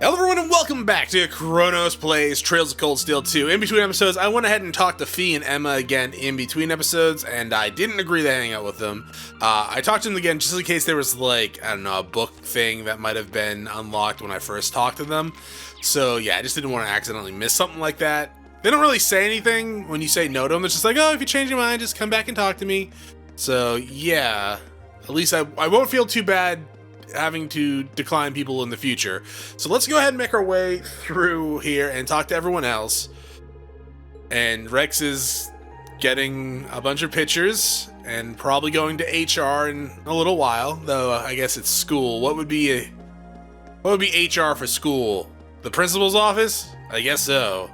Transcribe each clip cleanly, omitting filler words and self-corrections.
Hello everyone and welcome back to Chronos Plays Trails of Cold Steel 2. In between episodes, I went ahead and talked to Fee and Emma again in between episodes, and I didn't agree to hang out with them. I talked to them again just in case there was like, I don't know, a book thing that might have been unlocked when I first talked to them. So yeah, I just didn't want to accidentally miss something like that. They don't really say anything when you say no to them. It's just like, oh, if you change your mind, just come back and talk to me. So yeah, at least I won't feel too bad having to decline people in the future. So let's go ahead and make our way through here and talk to everyone else. And Rex is getting a bunch of pictures and probably going to HR in a little while, though I guess it's school. What would be HR for school? The principal's office? I guess so.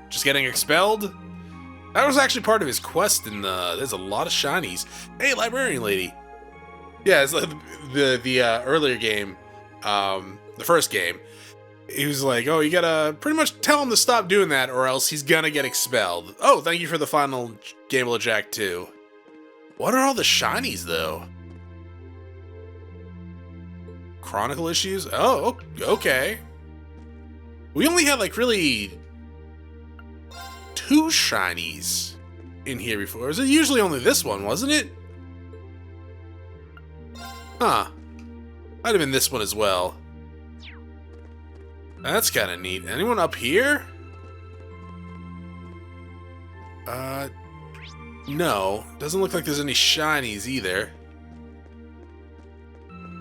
Just getting expelled? That was actually part of his quest, and there's a lot of shinies. Hey, librarian lady. Yeah, it's like the earlier game, the first game. He was like, oh, you gotta pretty much tell him to stop doing that or else he's gonna get expelled. Oh, thank you for the final Game of Jack 2. What are all the shinies, though? Chronicle issues? Oh, okay. We only had, like, really 2 shinies in here before. Was it usually only this one, wasn't it? Huh. Might have been this one as well. That's kind of neat. Anyone up here? No. Doesn't look like there's any shinies either.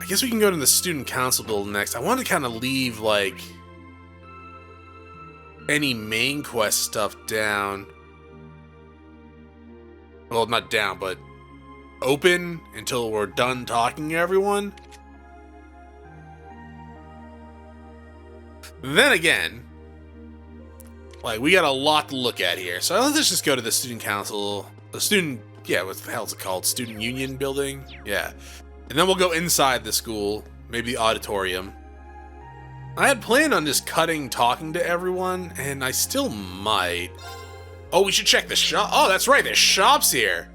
I guess we can go to the student council building next. I want to kind of leave, like, any main quest stuff down. Well, not down, but open until we're done talking to everyone. Then again, like, we got a lot to look at here. So let's just go to the student council, what the hell is it called? Student union building? Yeah. And then we'll go inside the school, maybe the auditorium. I had planned on just talking to everyone, and I still might. Oh, we should check the shop. Oh, that's right, there's shops here.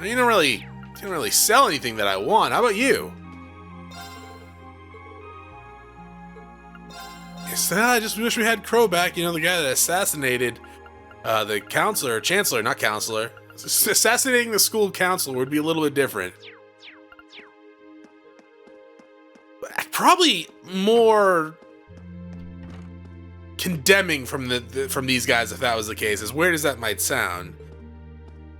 You don't really sell anything that I want. How about you? Yes, I just wish we had Crow back. You know, the guy that assassinated the chancellor, not counselor. Assassinating the school counselor would be a little bit different. Probably more condemning from these guys if that was the case. As weird as that might sound.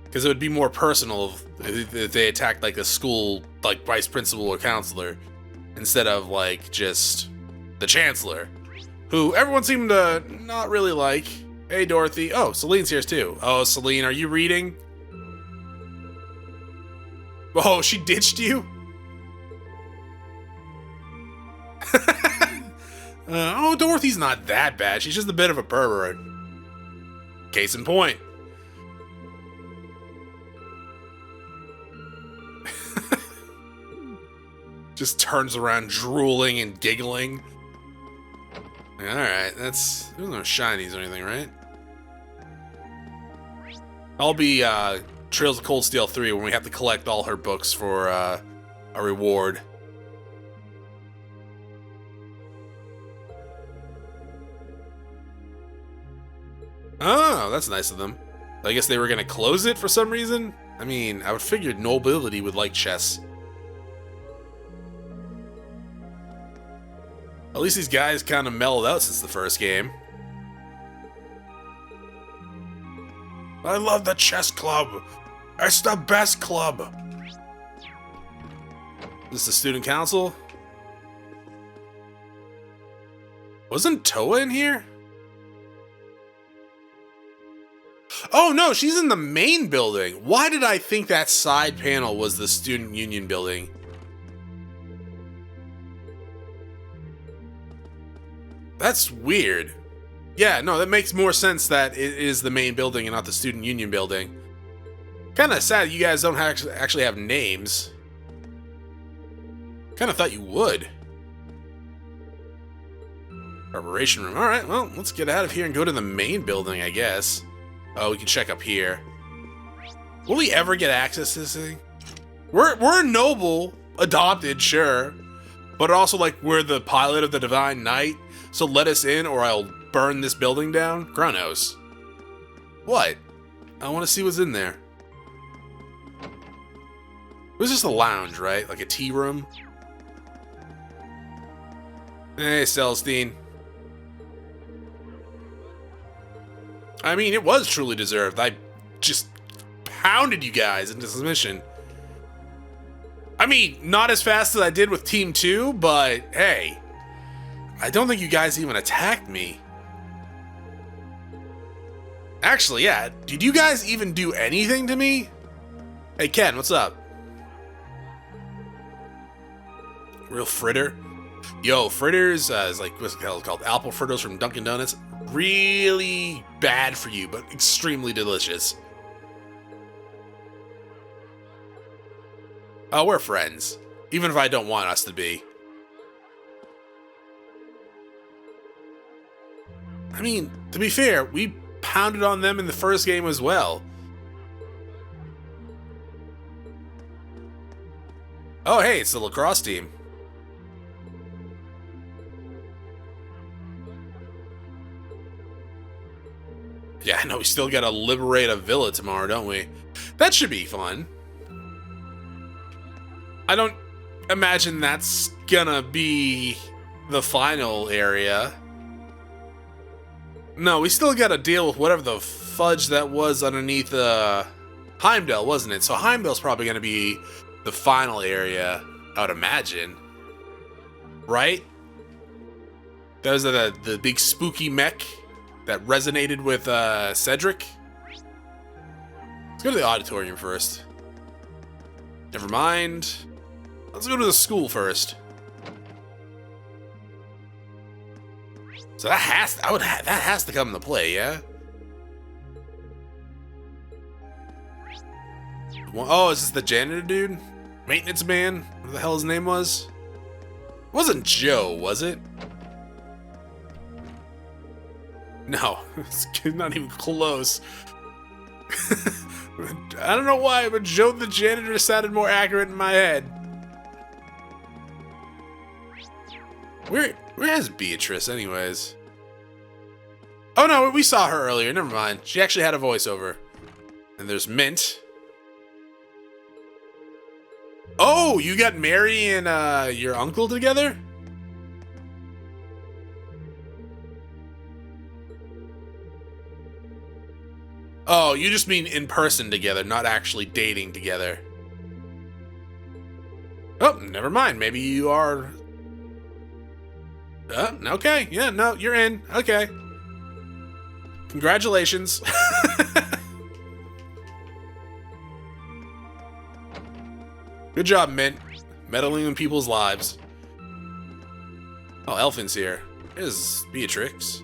Because it would be more personal if they attacked, like, a school, like, vice principal or counselor, instead of, like, just the chancellor, who everyone seemed to not really like. Hey, Dorothy. Oh, Celine's here, too. Oh, Celine, are you reading? Oh, she ditched you? Oh, Dorothy's not that bad. She's just a bit of a pervert. Case in point. Just turns around drooling and giggling. Alright, there's no shinies or anything, right? I'll be Trails of Cold Steel 3 when we have to collect all her books for a reward. Oh, that's nice of them. I guess they were gonna close it for some reason? I mean, I would figure nobility would like chess. At least these guys kind of mellowed out since the first game. I love the chess club. It's the best club. This is the student council? Wasn't Toa in here? Oh no, she's in the main building. Why did I think that side panel was the student union building? That's weird. Yeah, no, that makes more sense that it is the main building and not the student union building. Kinda sad you guys don't actually have names. Kinda thought you would. Preparation room. Alright, well, let's get out of here and go to the main building, I guess. Oh, we can check up here. Will we ever get access to this thing? We're noble, adopted, sure. but also like we're the pilot of the Divine Knight, so let us in or I'll burn this building down? Chronos. What? I want to see what's in there. It was just a lounge, right? Like a tea room? Hey, Celestine. I mean, it was truly deserved. I just pounded you guys into submission. I mean, not as fast as I did with Team 2, but hey, I don't think you guys even attacked me. Actually, yeah, did you guys even do anything to me? Hey, Ken, what's up? Real fritter? Yo, fritters is like, what's it called? Apple fritters from Dunkin' Donuts. Really bad for you, but extremely delicious. Oh, we're friends. Even if I don't want us to be. I mean, to be fair, we pounded on them in the first game as well. Oh, hey, it's the lacrosse team. Yeah, I know, we still gotta liberate a villa tomorrow, don't we? That should be fun. I don't imagine that's gonna be the final area. No, we still gotta deal with whatever the fudge that was underneath Heimdallr, wasn't it? So Heimdallr's probably gonna be the final area, I would imagine. Right? Those are the big spooky mech that resonated with Cedric. Let's go to the auditorium first. Never mind. Let's go to the school first. So that has to come into play, yeah? Oh, is this the janitor dude? Maintenance man? What the hell his name was? It wasn't Joe, was it? No, it's not even close. I don't know why, but Joe the janitor sounded more accurate in my head. Where is Beatrice, anyways? Oh no, we saw her earlier. Never mind. She actually had a voiceover. And there's Mint. Oh, you got Mary and your uncle together? Oh, you just mean in person together, not actually dating together. Oh, never mind. Maybe you are... okay. Yeah, no, you're in. Okay. Congratulations. Good job, Mint. Meddling in people's lives. Oh, Elfin's here. Here's Beatrix.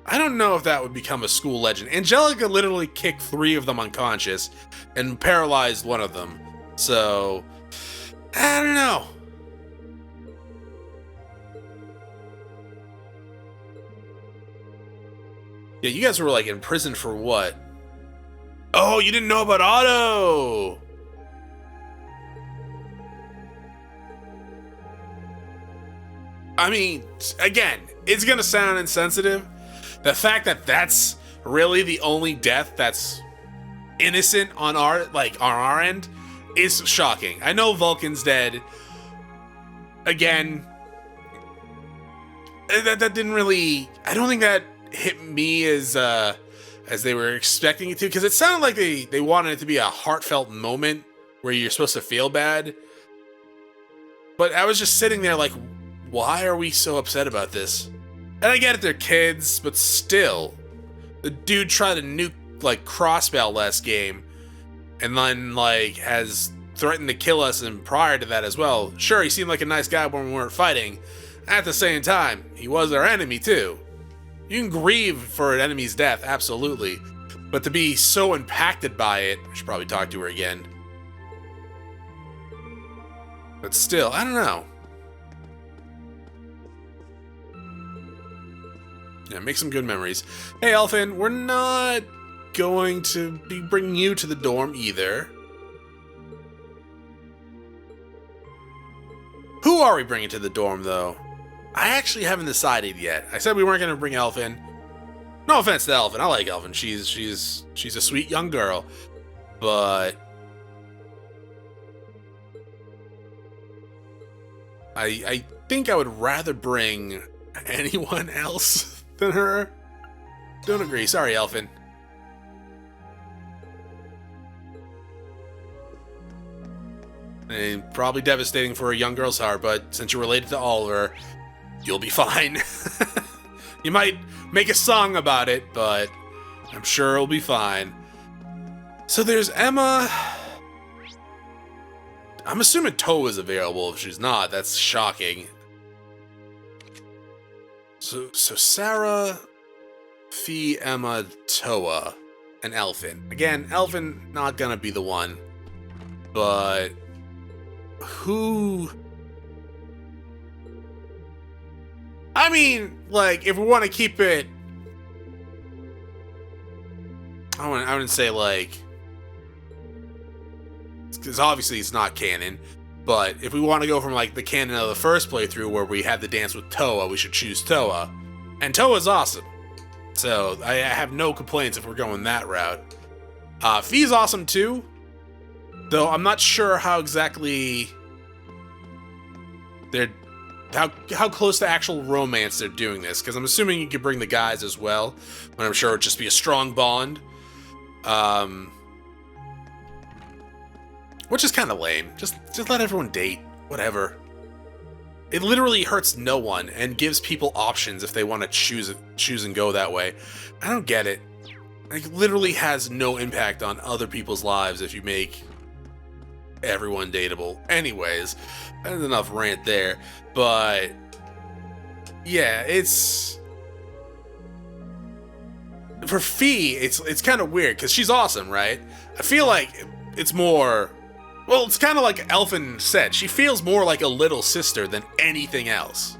I don't know if that would become a school legend. Angelica literally kicked 3 of them unconscious and paralyzed one of them. So, I don't know. Yeah, you guys were like in prison for what? Oh, you didn't know about Otto! I mean, again, it's gonna sound insensitive. The fact that that's really the only death that's innocent on our end is shocking. I know Vulcan's dead. Again, that didn't really... I don't think that hit me as they were expecting it to, because it sounded like they wanted it to be a heartfelt moment where you're supposed to feel bad. But I was just sitting there like, why are we so upset about this? And I get it, they're kids, but still. The dude tried to nuke, like, Crossbell last game, and then, like, has threatened to kill us, and prior to that as well. Sure, he seemed like a nice guy when we weren't fighting. At the same time, he was our enemy, too. You can grieve for an enemy's death, absolutely. But to be so impacted by it, I should probably talk to her again. But still, I don't know. Yeah, make some good memories. Hey, Elfin, we're not going to be bringing you to the dorm either. Who are we bringing to the dorm, though? I actually haven't decided yet. I said we weren't going to bring Elfin. No offense to Elfin. I like Elfin. She's a sweet young girl. But I think I would rather bring anyone else than her. Don't agree. Sorry, Elfin. And probably devastating for a young girl's heart, but since you're related to Oliver, you'll be fine. You might make a song about it, but I'm sure it'll be fine. So there's Emma. I'm assuming Toa is available. If she's not, that's shocking. So Sarah, Fee, Emma, Toa, and Elfin. Again, Elfin not gonna be the one, but who? I mean, like, if we want to keep it, I wouldn't say like, because obviously it's not canon, but if we want to go from like the canon of the first playthrough where we had the dance with Toa, we should choose Toa, and Toa's awesome. So I have no complaints if we're going that route. Fee's awesome too, though I'm not sure how exactly they're how close to actual romance they're doing this, because I'm assuming you could bring the guys as well, but I'm sure it'd just be a strong bond. Which is kind of lame. Just let everyone date. Whatever. It literally hurts no one and gives people options if they want to choose and go that way. I don't get it. It literally has no impact on other people's lives if you make everyone dateable. Anyways, that's enough rant there. But yeah, it's for Fee, it's kind of weird because she's awesome, right? I feel like it's more, well, it's kind of like Elfin said, she feels more like a little sister than anything else.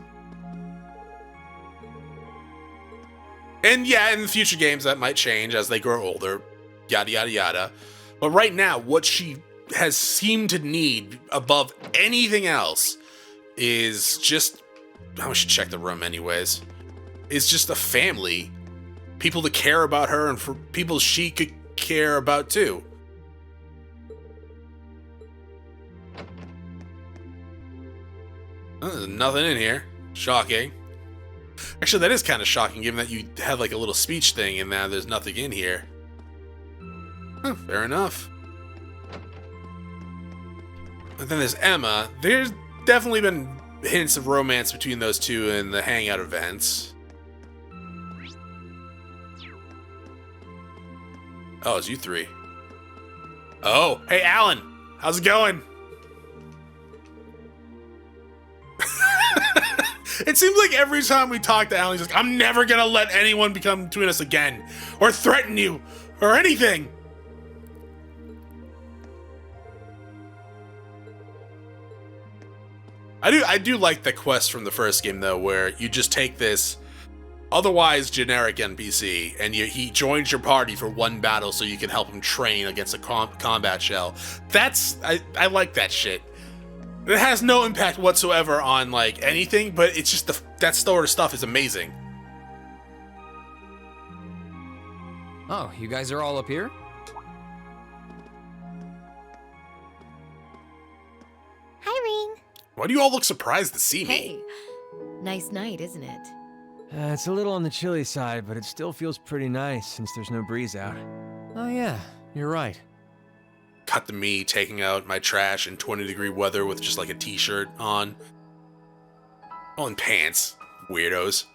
And yeah, in the future games that might change as they grow older, yada yada yada. But right now, what she has seemed to need above anything else is just, I should check the room anyways, is just a family. People to care about her and for people she could care about too. There's nothing in here. Shocking. Actually, that is kind of shocking given that you had like a little speech thing and now there's nothing in here. Huh, fair enough. And then there's Emma. There's definitely been hints of romance between those two in the hangout events. Oh, it's you three. Oh, hey Alan, how's it going? It seems like every time we talk to Alan, he's like, I'm never gonna let anyone become between us again, or threaten you, or anything. I do like the quest from the first game though, where you just take this otherwise generic NPC and he joins your party for one battle so you can help him train against a combat shell. I like that shit. It has no impact whatsoever on like anything, but it's just that sort of stuff is amazing. Oh, you guys are all up here? Hi, Rean. Why do you all look surprised to see me? Hey, nice night, isn't it? It's a little on the chilly side, but it still feels pretty nice since there's no breeze out. Oh yeah, you're right. Cut to me taking out my trash in 20-degree weather with just like a t-shirt on. Oh, and pants. Weirdos.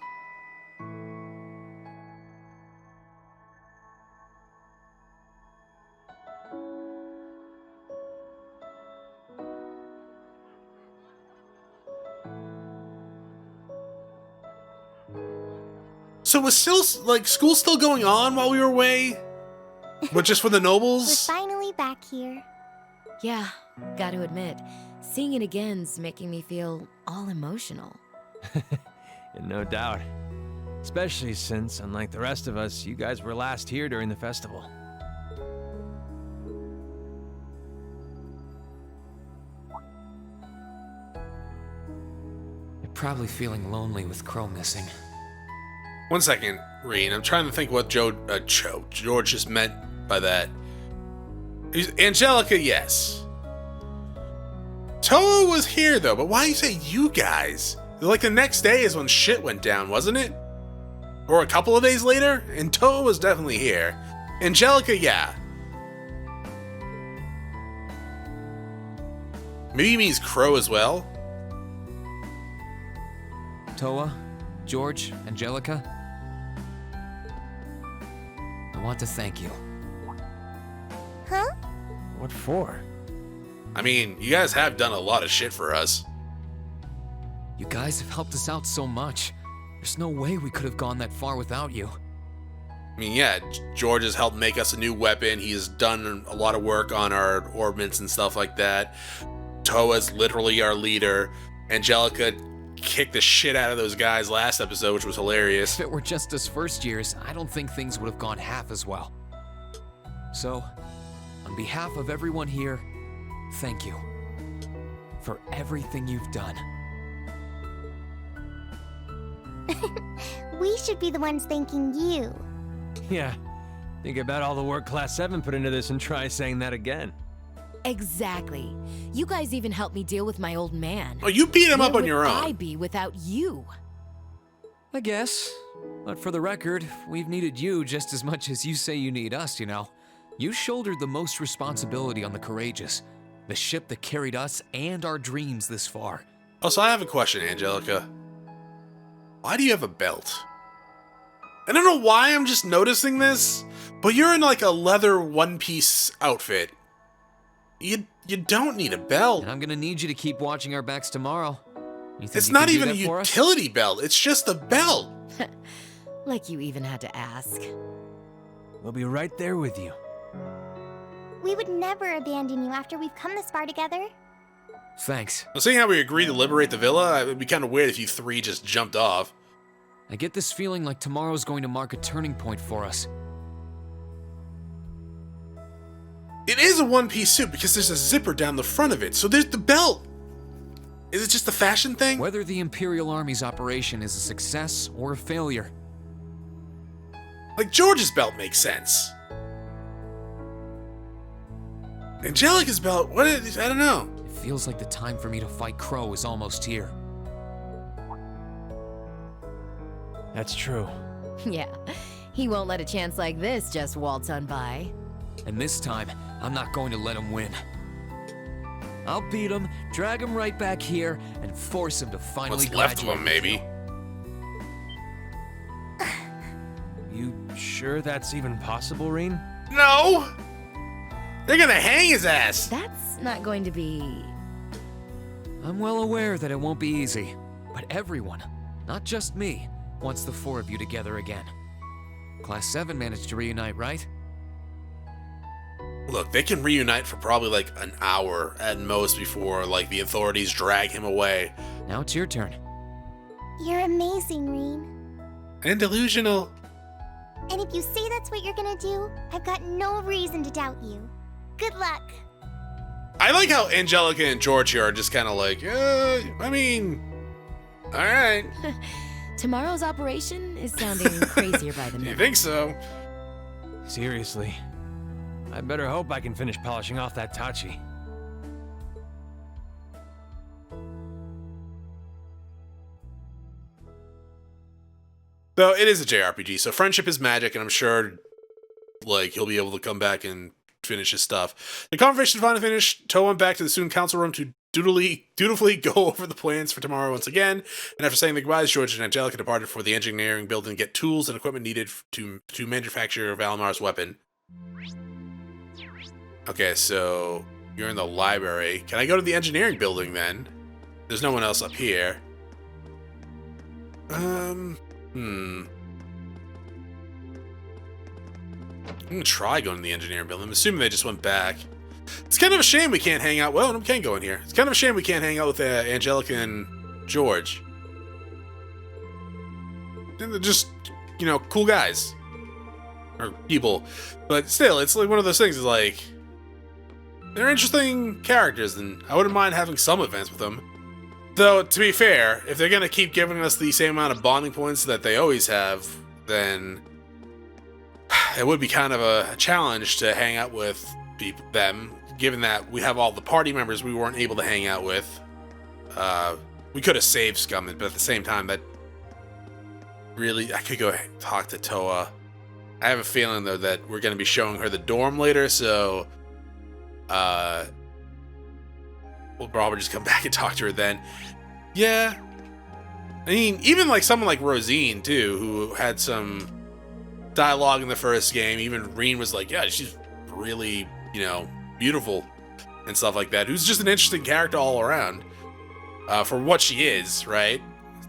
So was school still going on while we were away? But just for the nobles? We're finally back here. Yeah, gotta admit, seeing it again's making me feel all emotional. No doubt. Especially since, unlike the rest of us, you guys were last here during the festival. You're probably feeling lonely with Crow missing. 1 second, Rean. I'm trying to think what George just meant by that. Angelica, yes. Toa was here though, but why do you say you guys? Like the next day is when shit went down, wasn't it? Or a couple of days later? And Toa was definitely here. Angelica, yeah. Maybe he means Crow as well? Toa, George, Angelica, I want to thank you. Huh? What for? I mean, you guys have done a lot of shit for us. You guys have helped us out so much. There's no way we could have gone that far without you. I mean, yeah, George has helped make us a new weapon. He's done a lot of work on our orbits and stuff like that. Toa's literally our leader. Angelica kicked the shit out of those guys last episode, which was hilarious. If it were just us first years, I don't think things would have gone half as well. So, on behalf of everyone here, thank you for everything you've done. We should be the ones thanking you. Yeah. Think about all the work Class 7 put into this and try saying that again. Exactly. You guys even helped me deal with my old man. Oh, you beat him up Where on your would own. I be without you? I guess. But for the record, we've needed you just as much as you say you need us, you know. You shouldered the most responsibility on the Courageous, the ship that carried us and our dreams this far. Also, I have a question, Angelica. Why do you have a belt? I don't know why I'm just noticing this, but you're in like a leather one-piece outfit. You don't need a belt. And I'm gonna need you to keep watching our backs tomorrow. You think It's you not can do even a that for us? utility belt. It's just a belt. Like you even had to ask. We'll be right there with you. We would never abandon you after we've come this far together. Thanks. Well, seeing how we agreed to liberate the villa, it would be kind of weird if you three just jumped off. I get this feeling like tomorrow's going to mark a turning point for us. It is a one-piece suit because there's a zipper down the front of it, so there's the belt. Is it just a fashion thing? Whether the Imperial Army's operation is a success or a failure, Like, George's belt makes sense. Angelica's belt, I don't know. it feels like the time for me to fight Crow is almost here. That's true. Yeah, he won't let a chance like this just waltz on by. And this time, I'm not going to let him win. I'll beat him, drag him right back here, and force him to finally What's left of graduate him, with maybe. you. You sure that's even possible, Rean? No! They're gonna hang his ass! That's not going to be... I'm well aware that it won't be easy, but everyone, not just me, wants the four of you together again. Class 7 managed to reunite, right? Look, they can reunite for probably like an hour at most before, like, the authorities drag him away. Now it's your turn. You're amazing, Rean. And delusional. And if you say that's what you're gonna do, I've got no reason to doubt you. Good luck. I like how Angelica and George here are just kind of like, I mean, alright. Tomorrow's operation is sounding crazier by the You minute. think so? Seriously. I better hope I can finish polishing off that Tachi. Though it is a JRPG, so friendship is magic, and I'm sure, like, he'll be able to come back and finish his stuff. The conversation finally finished. Toa went back to the student council room to dutifully go over the plans for tomorrow once again, and after saying the goodbyes, George and Angelica departed for the engineering building to get tools and equipment needed to manufacture Valimar's weapon. Okay, so you're in the library. Can I go to the engineering building then? There's no one else up here. I'm gonna try going to the engineering building. I'm assuming they just went back. It's kind of a shame we can't hang out. Well, I can't go in here. It's kind of a shame we can't hang out with Angelica and George. And just you know, cool guys. Or people. But still, it's like one of those things, is like, they're interesting characters, and I wouldn't mind having some events with them. Though, to be fair, if they're gonna keep giving us the same amount of bonding points that they always have, then it would be kind of a challenge to hang out with them, given that we have all the party members we weren't able to hang out with. We could have saved Scum, but at the same time, that really, I could go talk to Toa. I have a feeling, though, that we're going to be showing her the dorm later, so we'll probably just come back and talk to her then. Yeah. I mean, even like someone like Rosine, too, who had some dialogue in the first game. Even Rean was like, yeah, she's really, you know, beautiful and stuff like that. Who's just an interesting character all around for what she is, right?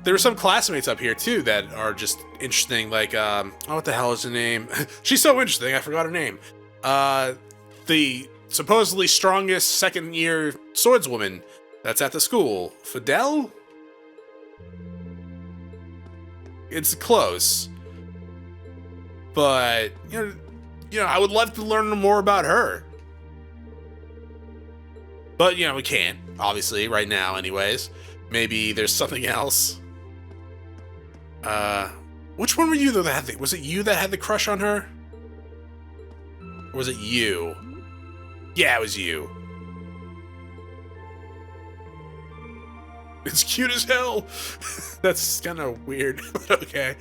There are some classmates up here, too, that are just interesting. Like, oh, what the hell is her name? She's so interesting, I forgot her name. The supposedly strongest second-year swordswoman that's at the school. Fidel? It's close. But, you know, I would love to learn more about her. But, you know, we can't, obviously, right now, anyways. Maybe there's something else. Which one were you, though, that had the... Was it you that had the crush on her? Or was it you? Yeah, it was you. It's cute as hell. That's kind of weird, but okay.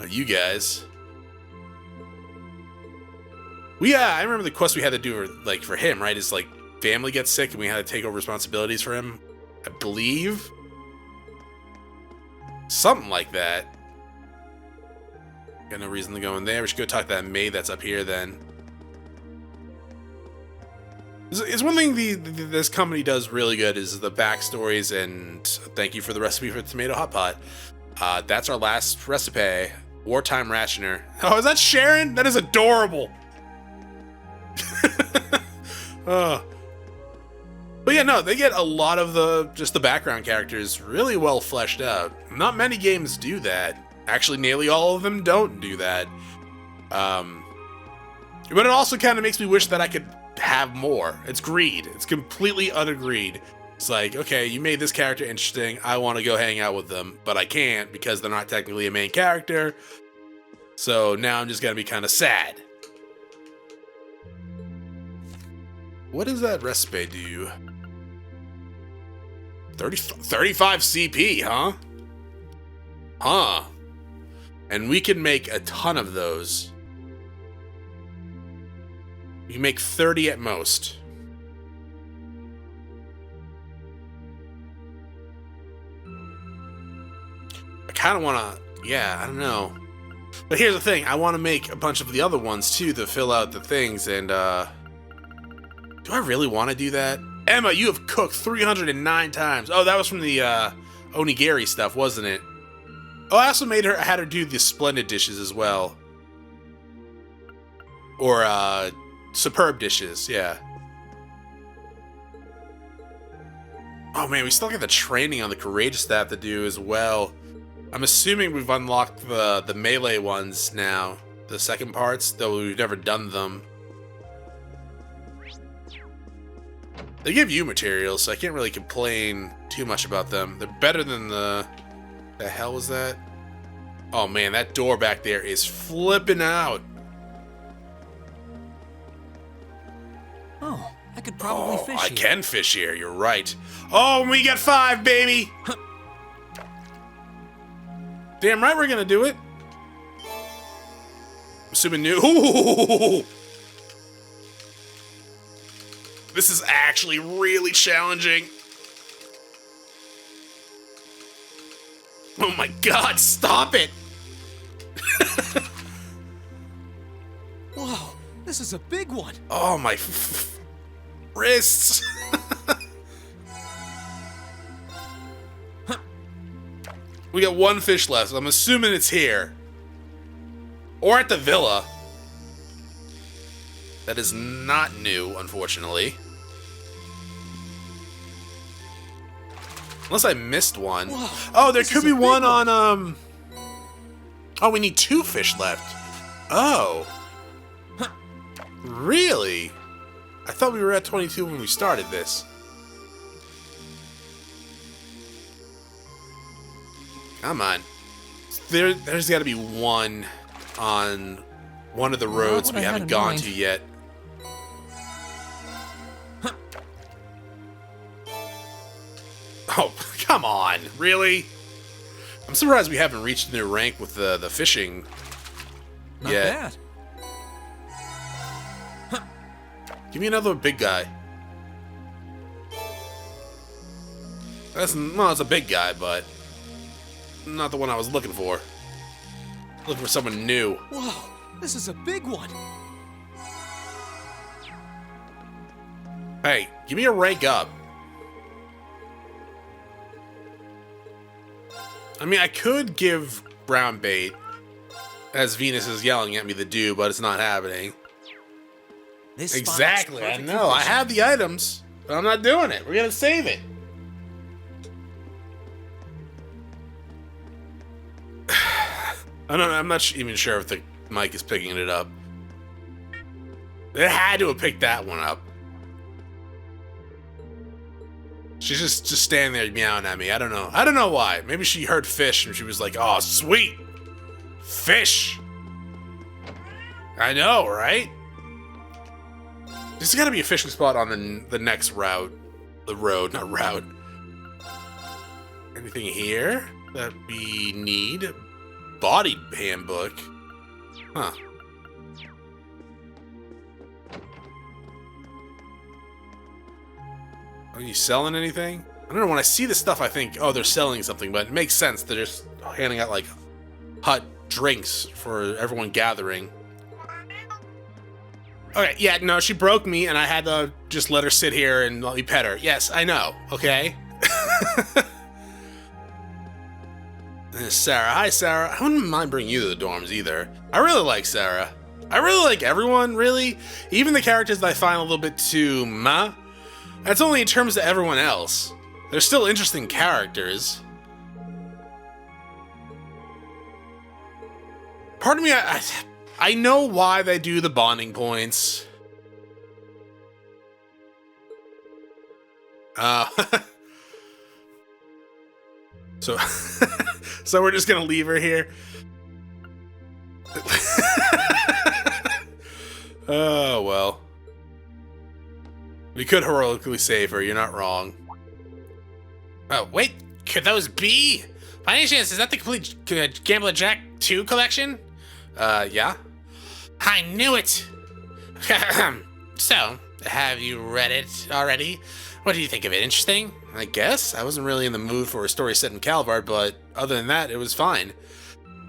You guys. I remember the quest we had to do, for him, right? Is like family gets sick and we had to take over responsibilities for him. I believe. Something like that. Got no reason to go in there. We should go talk to that maid that's up here then. It's one thing this company does really good is the backstories, and thank you for the recipe for the tomato hot pot. That's our last recipe. Wartime rationer. Oh, is that Sharon? That is adorable. But yeah, no, they get a lot of the background characters really well fleshed out. Not many games do that. Actually, nearly all of them don't do that. But it also kind of makes me wish that I could have more. It's greed. It's completely utter greed. It's like, okay, you made this character interesting. I want to go hang out with them, but I can't because they're not technically a main character. So now I'm just going to be kind of sad. What does that recipe do? 35 CP, huh? Huh. And we can make a ton of those. We can make 30 at most. I kind of want to, yeah, I don't know. But here's the thing, I want to make a bunch of the other ones too to fill out the things, and do I really want to do that? Emma, you have cooked 309 times. Oh, that was from the onigiri stuff, wasn't it? Oh, I also had her do the splendid dishes as well. Or superb dishes, yeah. Oh man, we still got the training on the courageous staff to do as well. I'm assuming we've unlocked the melee ones now, the second parts, though we've never done them. They give you materials, so I can't really complain too much about them. They're better than the hell was that? Oh man, that door back there is flipping out. Oh, I could probably fish I here. can fish here, you're right. Oh, we got 5, baby! Damn right we're gonna do it. Assuming new. Ooh! This is actually really challenging. Oh my god, stop it! Whoa, this is a big one. Oh my wrists. We got 1 fish left. So I'm assuming it's here. Or at the villa. That is not new, unfortunately. Unless I missed one. Whoa, oh, there could be one on, Oh, we need 2 fish left. Oh. Really? I thought we were at 22 when we started this. Come on. There's got to be one on one of the roads we haven't gone to yet. Oh, come on. Really? I'm surprised we haven't reached a new rank with the fishing yet. Not bad. Give me another big guy. It's a big guy, but not the one I was looking for. Looking for someone new. Whoa, this is a big one. Hey, give me a rank up. I mean, I could give brown bait, as Venus is yelling at me to do, but it's not happening. This Exactly, I know. I have the items, but I'm not doing it. We're gonna save it. I'm not even sure if the mic is picking it up. It had to have picked that one up. She's just standing there meowing at me. I don't know. I don't know why. Maybe she heard fish and she was like, "Oh, sweet fish." I know, right? There's got to be a fishing spot on the next route. The road, not route. Anything here that we need? Body handbook. Huh. Are you selling anything? I don't know, when I see this stuff I think, oh, they're selling something, but it makes sense. They're just handing out, like, hot drinks for everyone gathering. Okay, yeah, no, she broke me, and I had to just let her sit here and let me pet her. Yes, I know, okay? Sarah. Hi, Sarah. I wouldn't mind bringing you to the dorms, either. I really like Sarah. I really like everyone, really. Even the characters that I find a little bit too meh. That's only in terms of everyone else. They're still interesting characters. Part of me, I know why they do the bonding points. So, so we're just gonna leave her here. Oh, well. We could heroically save her, you're not wrong. Oh, wait, could those be? By any chance, is that the complete Gambler Jack 2 collection? Yeah. I knew it! So, have you read it already? What do you think of it? Interesting? I guess. I wasn't really in the mood for a story set in Calvard, but other than that, it was fine.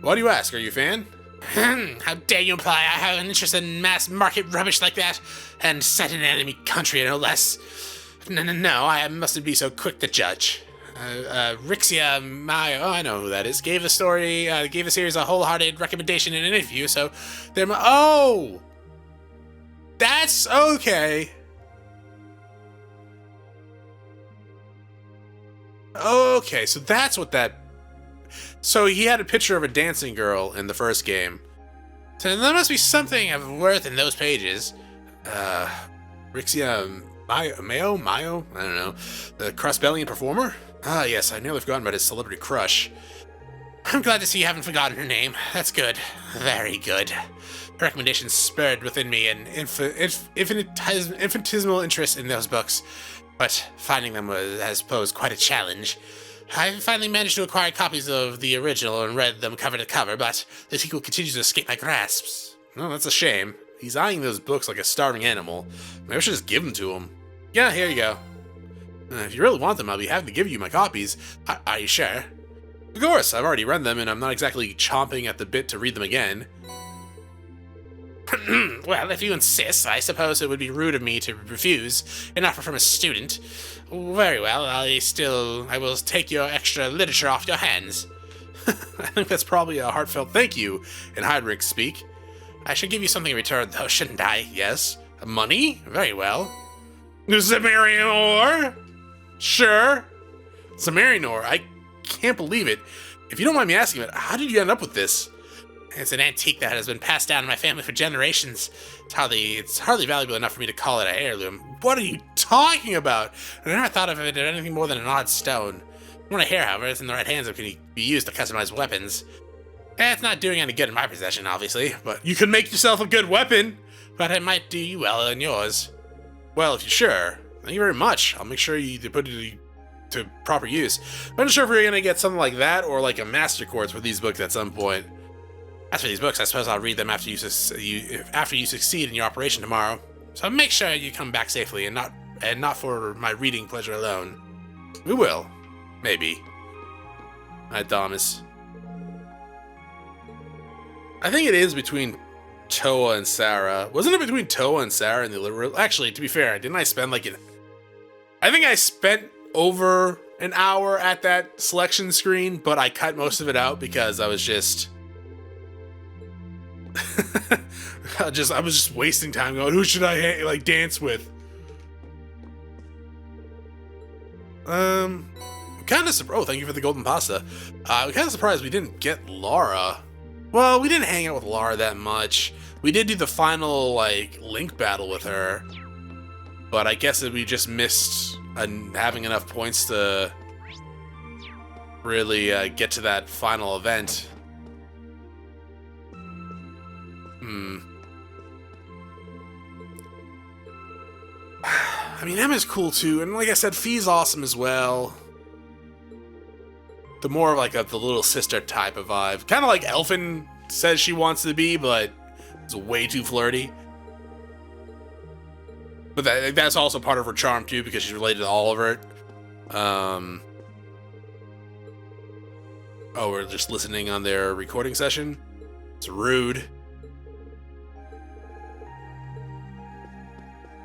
Why do you ask? Are you a fan? How dare you imply I have an interest in mass market rubbish like that? And set in an enemy country, no less. No, I mustn't be so quick to judge. Rixia, I know who that is, gave the series a wholehearted recommendation in an interview, so oh! That's okay. Okay, so that's what that... So he had a picture of a dancing girl in the first game. So there must be something of worth in those pages. Rixia Mayo? I don't know. The Crossbellian performer? Ah, yes, I nearly forgotten about his celebrity crush. I'm glad to see you haven't forgotten her name. That's good. Very good. Her recommendation spurred within me an infinitesimal interest in those books, but finding them has posed quite a challenge. I finally managed to acquire copies of the original and read them cover to cover, but the sequel continues to escape my grasps. Oh, that's a shame. He's eyeing those books like a starving animal. Maybe I should just give them to him. Yeah, here you go. If you really want them, I'll be happy to give you my copies. Are you sure? Of course, I've already read them, and I'm not exactly chomping at the bit to read them again. Well, if you insist, I suppose it would be rude of me to refuse an offer from a student. Very well, I will take your extra literature off your hands. I think that's probably a heartfelt thank you in Heimdallr speak. I should give you something in return, though, shouldn't I? Yes. Money? Very well. Cimmerian ore? Sure. Cimmerian ore? I can't believe it. If you don't mind me asking it, how did you end up with this? It's an antique that has been passed down in my family for generations. It's hardly valuable enough for me to call it an heirloom. What are you talking about? I never thought of it as anything more than an odd stone. What I hear, however, is in the right hands it can be used to customize weapons. It's not doing any good in my possession, obviously, but you can make yourself a good weapon. But it might do you well in yours. Well, if you're sure, thank you very much. I'll make sure you put it to proper use. I'm not sure if we're gonna get something like that or like a master course for these books at some point. As for these books, I suppose I'll read them after you succeed in your operation tomorrow. So make sure you come back safely and not for my reading pleasure alone. We will, maybe. Thomas. I think it is between Toa and Sarah. Wasn't it between Toa and Sarah in the literal? Actually, to be fair, didn't I spend like I think I spent over an hour at that selection screen, but I cut most of it out because I was just I was just wasting time going, who should I like dance with? Kind of surprised. Oh, thank you for the golden pasta. I'm kind of surprised we didn't get Lara. Well, we didn't hang out with Lara that much. We did do the final like link battle with her, but I guess that we just missed having enough points to really get to that final event. I mean, Emma's cool too, and like I said, Fee's awesome as well. The more of like the little sister type of vibe. Kind of like Elfin says she wants to be, but it's way too flirty. But that's also part of her charm too, because she's related to Oliver. Oh, we're just listening on their recording session? It's rude.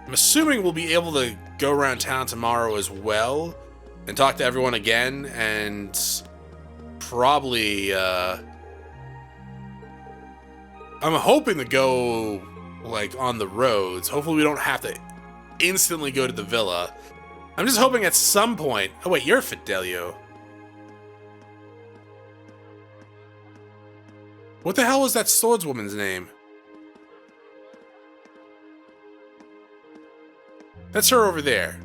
I'm assuming we'll be able to go around town tomorrow as well and talk to everyone again, and probably I'm hoping to go like on the roads. Hopefully we don't have to instantly go to the villa. I'm just hoping at some point. Oh wait, you're Fidelio. What the hell was that swordswoman's name? That's her over there.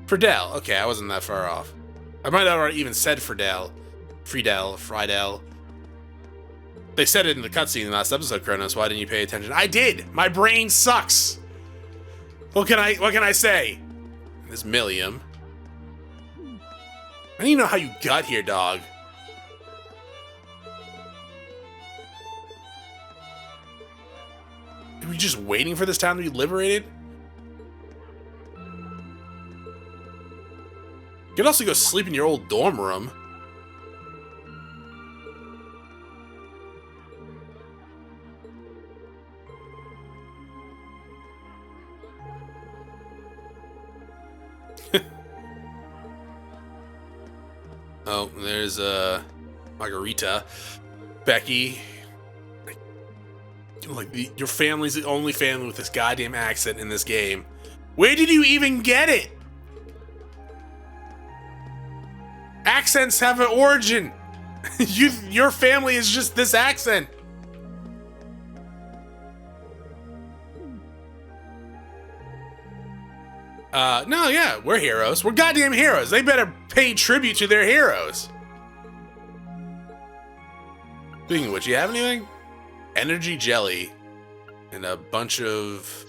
Friedel. Okay, I wasn't that far off. I might not have even said Friedel. Friedel. They said it in the cutscene in the last episode, Chronos. Why didn't you pay attention? I did! My brain sucks! What can I say? This Millium. I don't even know how you got here, dog. Are we just waiting for this town to be liberated? You could also go sleep in your old dorm room. Oh, there's Margarita, Becky. Like your family's the only family with this goddamn accent in this game. Where did you even get it? Accents have an origin. Your family is just this accent. No, yeah, we're heroes. We're goddamn heroes. They better pay tribute to their heroes. Speaking of which, you have anything? Energy jelly and a bunch of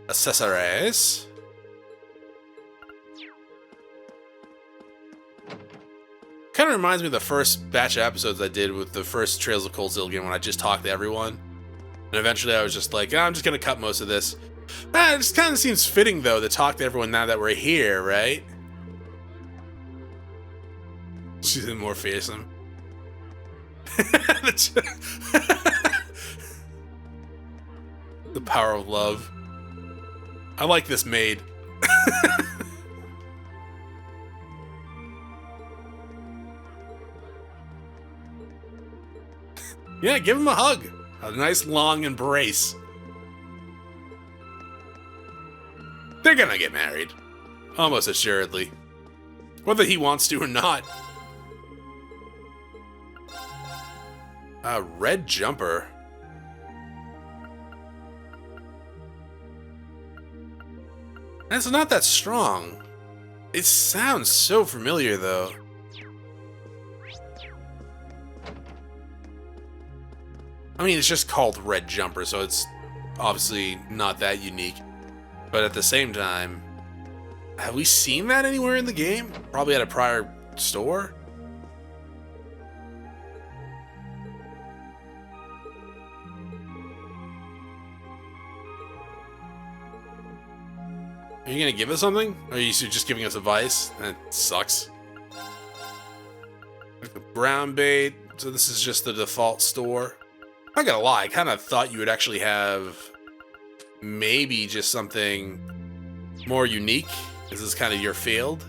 accessories. Kind of reminds me of the first batch of episodes I did with the first Trails of Cold Steel game when I just talked to everyone. And eventually I was just like, I'm just going to cut most of this. It just kind of seems fitting, though, to talk to everyone now that we're here, right? She's in more fearsome. The power of love. I like this maid. Yeah, give him a hug. A nice long embrace. They're gonna get married. Almost assuredly. Whether he wants to or not. Red jumper. That's not that strong. It sounds so familiar, though. I mean, it's just called Red Jumper, so it's obviously not that unique. But at the same time, have we seen that anywhere in the game? Probably at a prior store? Are you gonna give us something? Or are you just giving us advice? That sucks. Brown bait. So this is just the default store. I'm not gonna lie, I kind of thought you would actually have maybe just something more unique. This is kind of your field.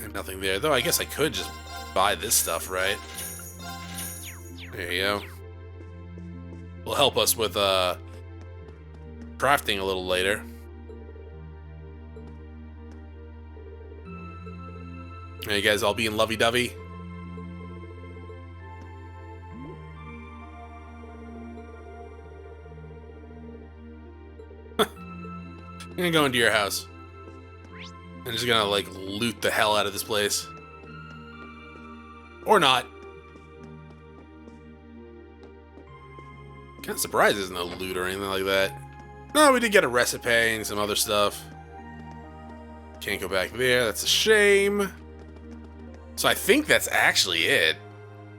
And nothing there, though. I guess I could just buy this stuff, right? There you go. Will help us with crafting a little later. Are you guys all being lovey-dovey? I'm gonna go into your house. I'm just gonna, like, loot the hell out of this place. Or not. Kind of surprised there's no loot or anything like that. No, we did get a recipe and some other stuff. Can't go back there, that's a shame. So I think that's actually it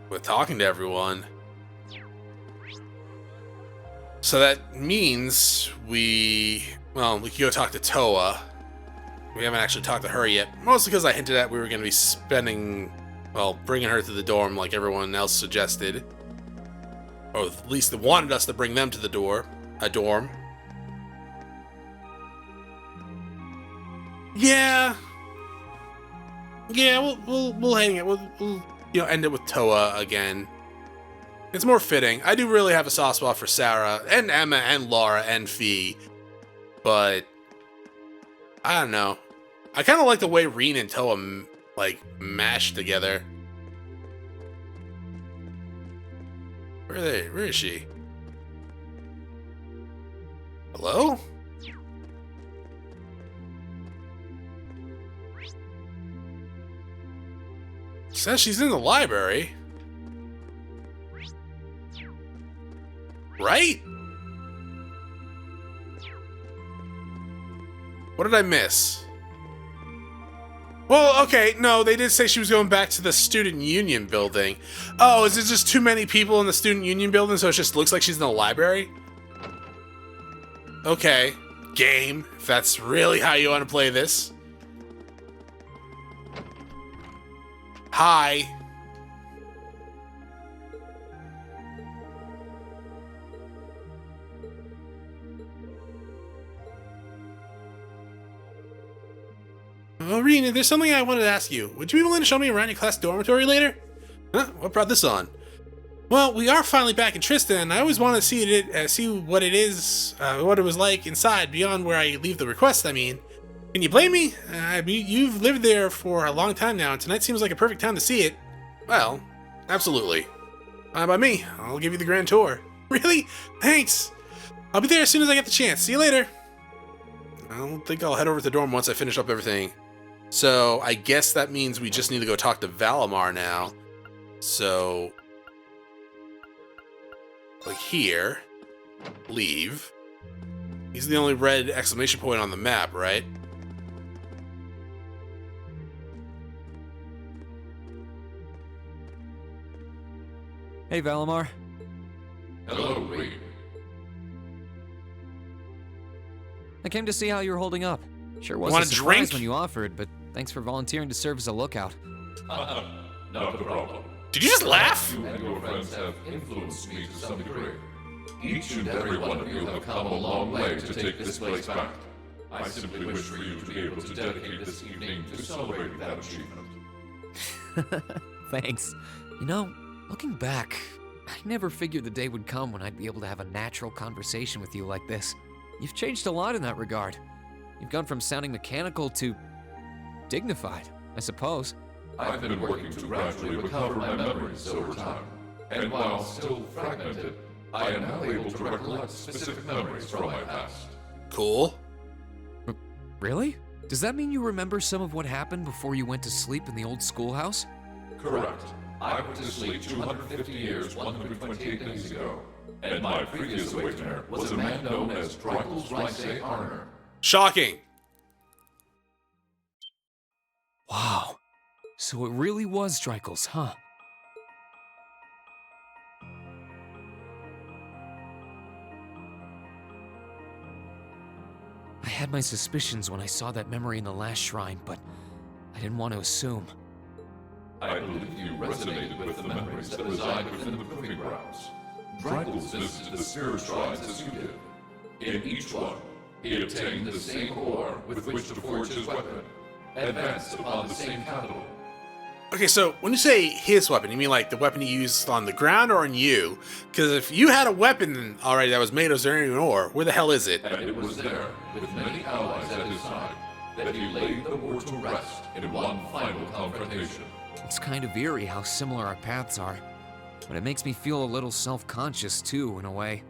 with talking to everyone. So that means we could go talk to Toa. We haven't actually talked to her yet, mostly because I hinted at we were going to be bringing her to the dorm like everyone else suggested. Or at least they wanted us to bring them to the dorm. Yeah, we'll hang it. We'll end it with Toa again. It's more fitting. I do really have a soft spot for Sarah and Emma and Laura and Fee, but I don't know. I kind of like the way Rean and Toa mash together. Where are they? Where is she? Hello? Says she's in the library. Right? What did I miss? Well, okay, no, they did say she was going back to the student union building. Oh, is it just too many people in the student union building so it just looks like she's in the library? Okay, game, if that's really how you want to play this. Hi. Oh, Rean, there's something I wanted to ask you. Would you be willing to show me around your class dormitory later? Huh? What brought this on? Well, we are finally back in Trista, and I always want to see what it is, what it was like inside, beyond where I leave the request, I mean. Can you blame me? You've lived there for a long time now, and tonight seems like a perfect time to see it. Well, absolutely. Fine by me. I'll give you the grand tour. Really? Thanks. I'll be there as soon as I get the chance. See you later. I don't think I'll head over to the dorm once I finish up everything. So, I guess that means we just need to go talk to Valimar now. So, click here. Leave. He's the only red exclamation point on the map, right? Hey, Valimar. Hello, Rean. I came to see how you're holding up. Sure was Want a a surprise drink? when you offered, but thanks for volunteering to serve as a lookout. Not a problem. Did you just laugh? You and your friends have influenced me to some degree. Each and every one of you have come a long way to take this place back. I simply wish for you to be able to dedicate this evening to celebrating that achievement. Thanks. You know, looking back, I never figured the day would come when I'd be able to have a natural conversation with you like this. You've changed a lot in that regard. You've gone from sounding mechanical to dignified, I suppose. I've been working to gradually recover my memories over time, and while still fragmented, I am now able to recollect specific memories from my past. Cool. Really? Does that mean you remember some of what happened before you went to sleep in the old schoolhouse? Correct. I went to sleep 250 years, 128 days ago, and my previous awakener was a man known as Army. Shocking. Wow. So it really was Dreikel's, huh? I had my suspicions when I saw that memory in the last shrine, but I didn't want to assume. I believe you resonated with the memories that reside within the proving grounds. Dreikel's visited the spirit shrines as you did. In each one, he obtained the same ore with which to forge his weapon, advanced upon the same capital. Okay, so when you say his weapon, you mean like the weapon he used on the ground or on you? Because if you had a weapon already that was made of Xernean ore, where the hell is it? And it was there, with many allies at his side, that he laid the war to rest in one final confrontation. It's kind of eerie how similar our paths are, but it makes me feel a little self-conscious too, in a way.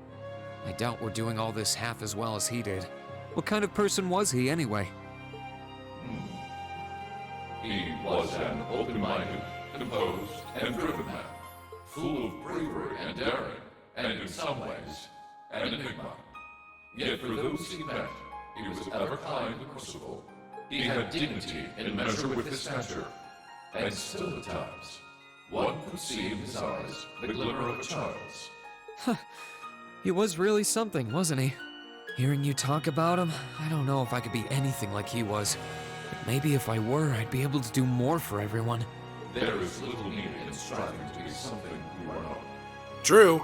I doubt we're doing all this half as well as he did. What kind of person was he, anyway? He was an open-minded, composed, and driven man, full of bravery and daring, and in some ways, an enigma. Yet for those he met, he was ever kind and merciful. He had dignity in measure with his stature, and still at times, one could see in his eyes the glimmer of a child's. He was really something, wasn't he? Hearing you talk about him, I don't know if I could be anything like he was. But maybe if I were, I'd be able to do more for everyone. There is little need in striving to be something you are not. True.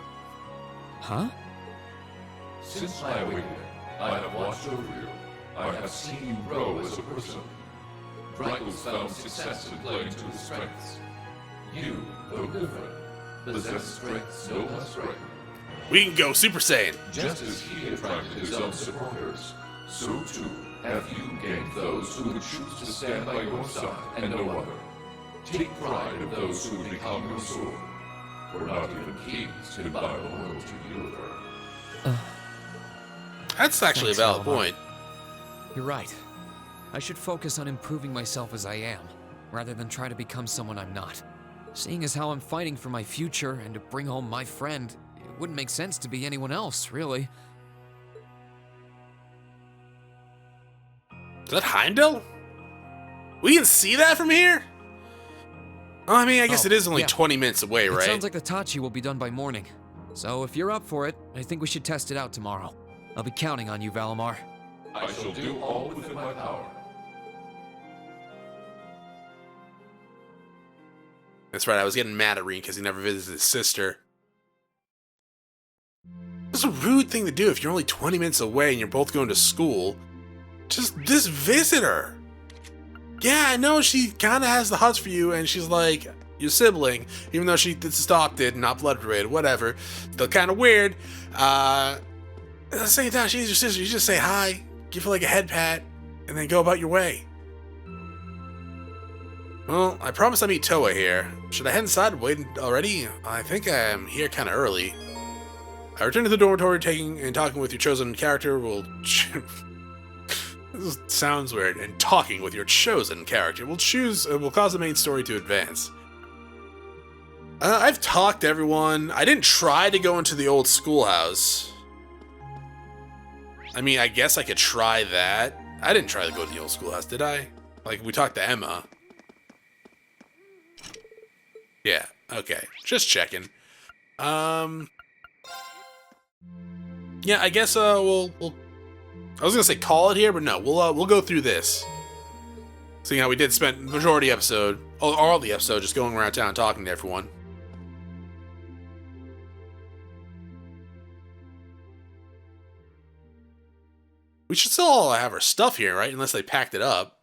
Huh? Since my awakening, I have watched over you. I have seen you grow as a person. Dreikel's found success in playing to his strengths. You, though different, possess strengths no less great. We can go Super Saiyan. Just as he attracted his own supporters, so too have you gained those who would choose to stand by your side and no other. Take pride in those who would become your sword, for not even kings can buy loyalty either. That's actually Thanks, a valid Valimar. point. You're right. I should focus on improving myself as I am, rather than try to become someone I'm not. Seeing as how I'm fighting for my future and to bring home my friend, it wouldn't make sense to be anyone else, really. Is that Heimdallr? We can see that from here? Oh, I mean, I guess Oh, it is only yeah. 20 minutes away, It right? sounds like the Tachi will be done by morning. So if you're up for it, I think we should test it out tomorrow. I'll be counting on you, Valimar. I shall do all within my power. That's right, I was getting mad at Rean because he never visited his sister. It's a rude thing to do if you're only 20 minutes away and you're both going to school. Just visit her. Yeah, I know she kind of has the hots for you and she's like your sibling, even though she stopped it, not blood related, whatever. Still kind of weird. At the same time, she's your sister. You just say hi, give her like a head pat, and then go about your way. Well, I promise I meet Toa here. Should I head inside and wait already? I think I am here kind of early. I return to the dormitory, talking with your chosen character will... This sounds weird. And talking with your chosen character will cause the main story to advance. I've talked to everyone. I didn't try to go into the old schoolhouse. I mean, I guess I could try that. I didn't try to go to the old schoolhouse, did I? Like, we talked to Emma. Yeah, okay. Just checking. Yeah, I guess we'll I was gonna say call it here, but no, we'll go through this. Seeing how we did spend the majority episode, all the episode, just going around town talking to everyone. We should still all have our stuff here, right? Unless they packed it up.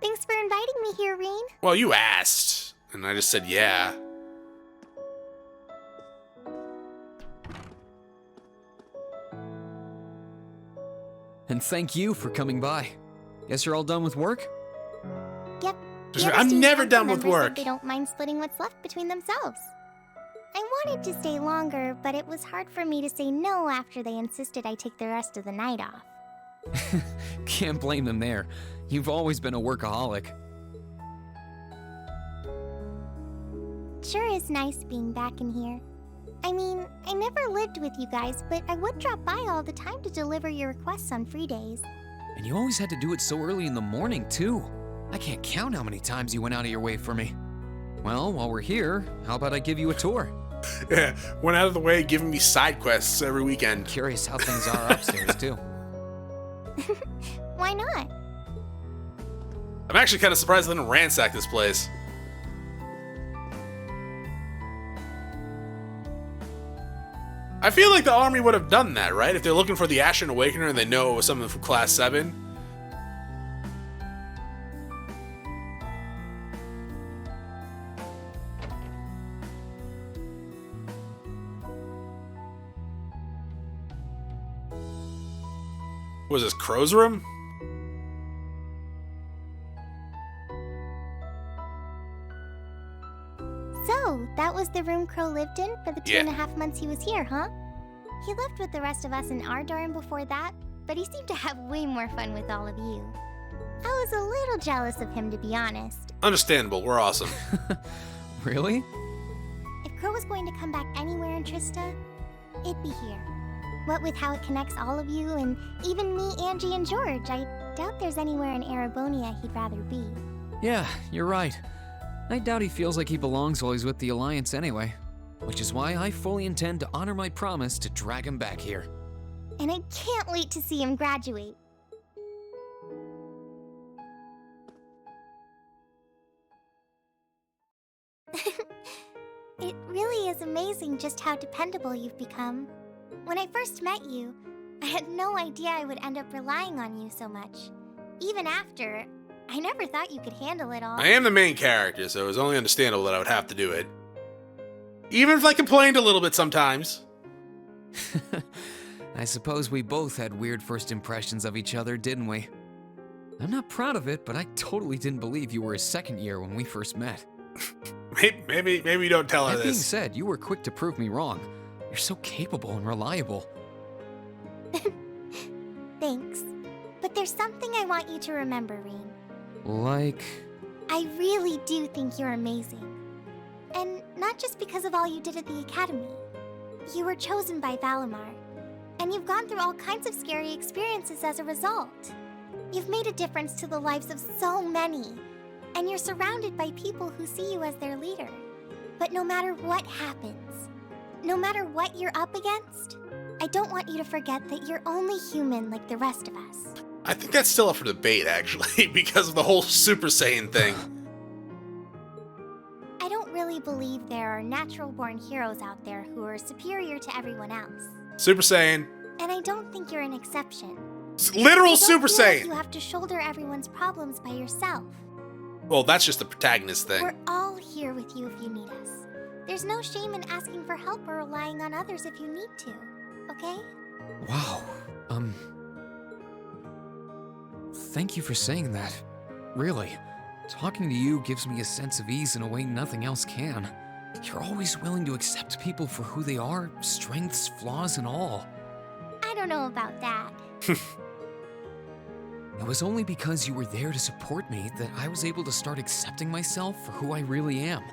Thanks for inviting me here, Rean. Well, you asked, and I just said yeah. And thank you for coming by. Guess you're all done with work? Yep. Just- The other I'm student never council done with members said work. They don't mind splitting what's left between themselves. I wanted to stay longer, but it was hard for me to say no after they insisted I take the rest of the night off. Can't blame them there. You've always been a workaholic. Sure is nice being back in here. I mean, I never lived with you guys, but I would drop by all the time to deliver your requests on free days. And you always had to do it so early in the morning, too. I can't count how many times you went out of your way for me. Well, while we're here, how about I give you a tour? Yeah, went out of the way giving me side quests every weekend. Curious how things are upstairs, too. Why not? I'm actually kind of surprised I didn't ransack this place. I feel like the army would have done that, right? If they're looking for the Ashen Awakener and they know it was something from Class 7. Was this Crow's room? So, that was the room Crow lived in for the Yeah. 2.5 months he was here, huh? He lived with the rest of us in our dorm before that, but he seemed to have way more fun with all of you. I was a little jealous of him, to be honest. Understandable, we're awesome. Really? If Crow was going to come back anywhere in Trista, it'd be here. What with how it connects all of you, and even me, Angie, and George, I doubt there's anywhere in Erebonia he'd rather be. Yeah, you're right. I doubt he feels like he belongs while he's with the Alliance anyway. Which is why I fully intend to honor my promise to drag him back here. And I can't wait to see him graduate. It really is amazing just how dependable you've become. When I first met you, I had no idea I would end up relying on you so much. Even after, I never thought you could handle it all. I am the main character, so it was only understandable that I would have to do it. Even if I complained a little bit sometimes. I suppose we both had weird first impressions of each other, didn't we? I'm not proud of it, but I totally didn't believe you were a second year when we first met. Maybe you don't tell her That being this. said, you were quick to prove me wrong. You're so capable and reliable. Thanks. But there's something I want you to remember, Rean. Like... I really do think you're amazing. And not just because of all you did at the Academy. You were chosen by Valimar. And you've gone through all kinds of scary experiences as a result. You've made a difference to the lives of so many. And you're surrounded by people who see you as their leader. But no matter what happens, no matter what you're up against, I don't want you to forget that you're only human like the rest of us. I think that's still up for debate, actually, because of the whole Super Saiyan thing. I don't really believe there are natural-born heroes out there who are superior to everyone else. Super Saiyan. And I don't think you're an exception. Literal I don't Super feel like Saiyan! you have to shoulder everyone's problems by yourself. Well, that's just the protagonist thing. We're all here with you if you need us. There's no shame in asking for help or relying on others if you need to, okay? Wow. Thank you for saying that. Really. Talking to you gives me a sense of ease in a way nothing else can. You're always willing to accept people for who they are, strengths, flaws, and all. I don't know about that. It was only because you were there to support me that I was able to start accepting myself for who I really am.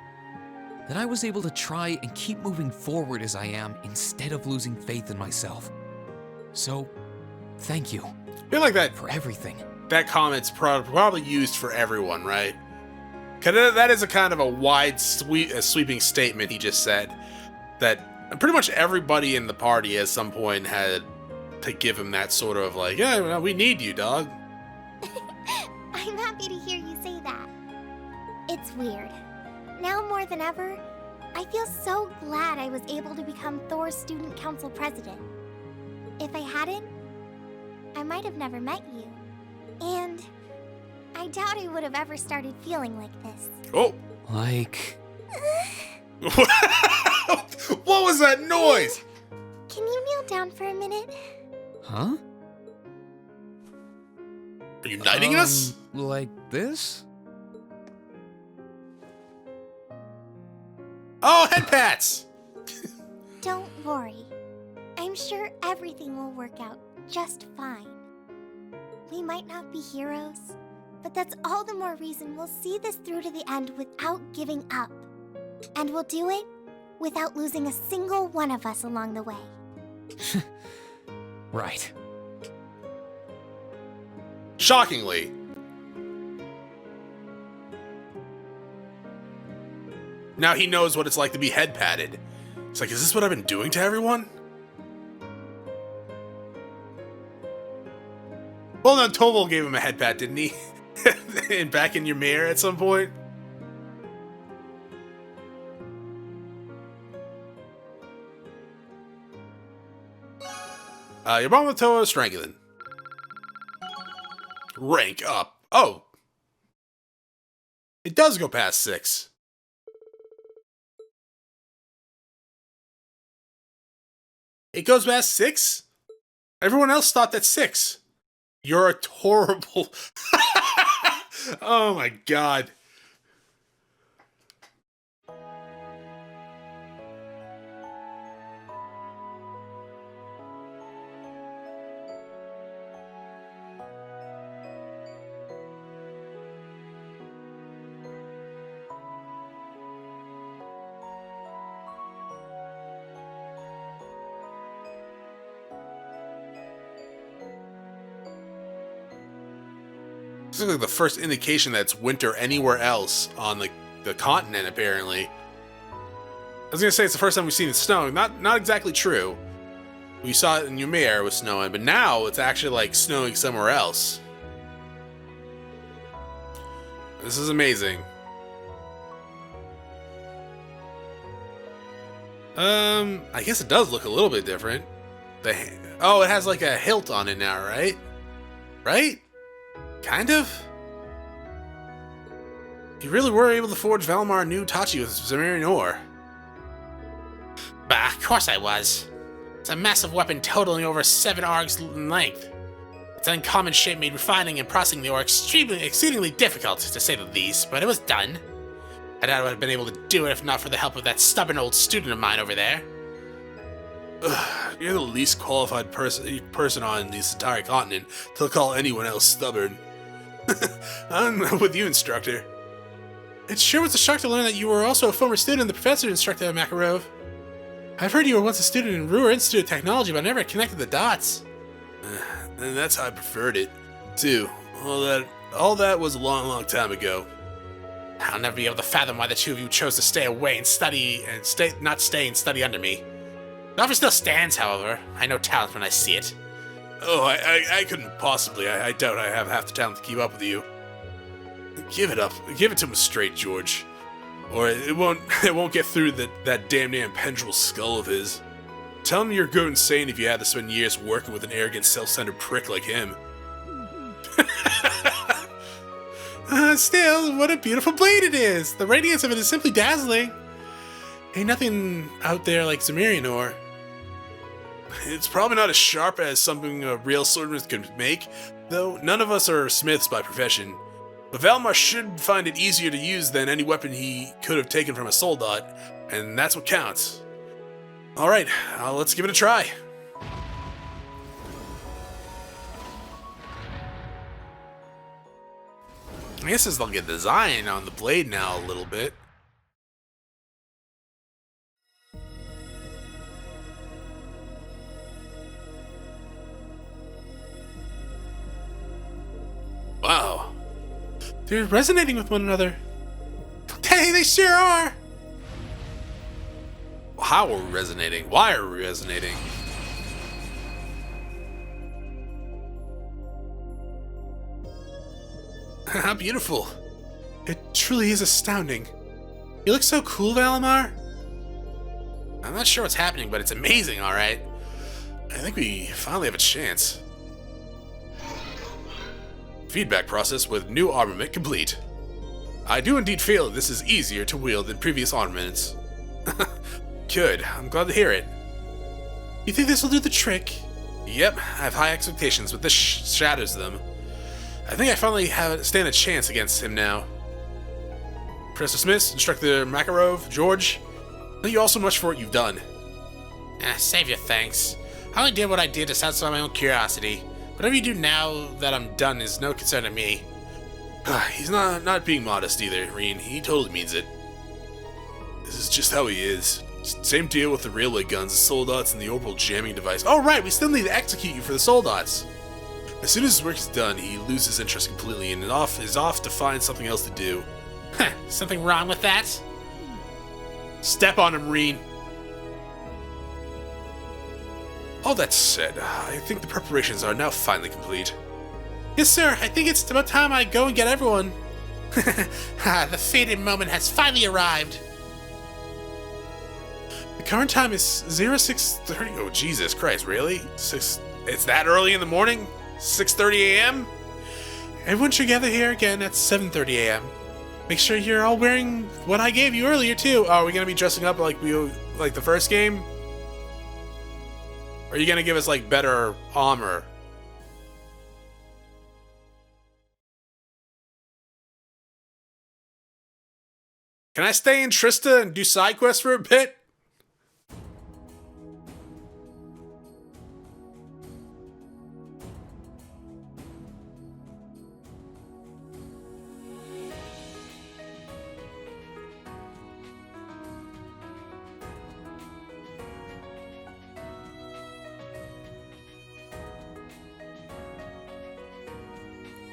That I was able to try and keep moving forward as I am instead of losing faith in myself. So, thank you I feel like for everything. that comment's probably used for everyone, right? Because that is a kind of a wide, sweeping statement he just said. That pretty much everybody in the party at some point had to give him that sort of like, yeah, well, we need you, dog. I'm happy to hear you say that. It's weird. Now more than ever, I feel so glad I was able to become Thor's student council president. If I hadn't, I might have never met you. And I I doubt I would have ever started feeling like this. Oh. Like... What was that noise? Can you kneel down for a minute? Huh? Are you knighting us? Like this? Oh, head pats! Don't worry. I'm sure everything will work out just fine. We might not be heroes, but that's all the more reason we'll see this through to the end without giving up. And we'll do it without losing a single one of us along the way. Right. Shockingly. Now he knows what it's like to be head patted. It's like, is this what I've been doing to everyone? Well, no, Toval gave him a head pat, didn't he? And back in your mirror at some point. Your bond with Toa is strengthened. Rank up. Oh. It does go past 6. It goes past 6? Everyone else thought that's 6. You're adorable. Oh my god. This is like the first indication that it's winter anywhere else on the continent, apparently. I was gonna say it's the first time we've seen it snowing. Not exactly true. We saw it in Ymir, it was snowing, but now it's actually like snowing somewhere else. This is amazing. I guess it does look a little bit different. Oh, it has like a hilt on it now, right? Right? Kind of? You really were able to forge Valimar a new Tachi with Cimmerian ore. Bah, of course I was. It's a massive weapon totaling over 7 arcs in length. Its uncommon shape made refining and processing the ore exceedingly difficult, to say the least, but it was done. I doubt I would have been able to do it if not for the help of that stubborn old student of mine over there. Ugh, you're the least qualified person on this entire continent to call anyone else stubborn. I'm with you, instructor. It sure was a shock to learn that you were also a former student and the professor instructor at Makarov. I've heard you were once a student in Ruhr Institute of Technology, but I never connected the dots. And that's how I preferred it, too. All that was a long, long time ago. I'll never be able to fathom why the two of you chose to stay away and not stay and study under me. The offer still stands, however. I know talent when I see it. Oh, I couldn't possibly. I doubt I have half the talent to keep up with you. Give it up. Give it to him straight, George. Or it won't get through that damn pendril skull of his. Tell him you're go insane if you had to spend years working with an arrogant, self-centered prick like him. Still, what a beautiful blade it is! The radiance of it is simply dazzling. Ain't nothing out there like Cimmerian ore. It's probably not as sharp as something a real swordsmith could make, though none of us are smiths by profession. But Valimar should find it easier to use than any weapon he could have taken from a soldat, and that's what counts. Alright, let's give it a try. I guess there's like a design on the blade now a little bit. Wow. They're resonating with one another. Hey, they sure are! How are we resonating? Why are we resonating? How beautiful. It truly is astounding. You look so cool, Valimar. I'm not sure what's happening, but it's amazing, alright. I think we finally have a chance. feedback process with new armament complete. I do indeed feel this is easier to wield than previous armaments. Good, I'm glad to hear it. You think this will do the trick? Yep, I have high expectations, but this shatters them. I think I finally stand a chance against him now. Professor Smith, Instructor Makarov, George, thank you all so much for what you've done. Save your thanks. I only did what I did to satisfy my own curiosity. Whatever you do now that I'm done is no concern to me. He's not being modest either, Rean. He totally means it. This is just how he is. Same deal with the railway guns, the soldats, and the orbital jamming device. Oh right, we still need to execute you for the soldats. As soon as his work is done, he loses interest completely and is off to find something else to do. Something wrong with that? Step on him, Rean. All that said, I think the preparations are now finally complete. Yes, sir. I think it's about time I go and get everyone. The fated moment has finally arrived. The current time is 0630. Oh, Jesus Christ, really? It's that early in the morning? 6:30 a.m.? Everyone should gather here again at 7:30 a.m. Make sure you're all wearing what I gave you earlier, too. Oh, are we going to be dressing up like the first game? Or are you going to give us, like, better armor? Can I stay in Trista and do side quests for a bit?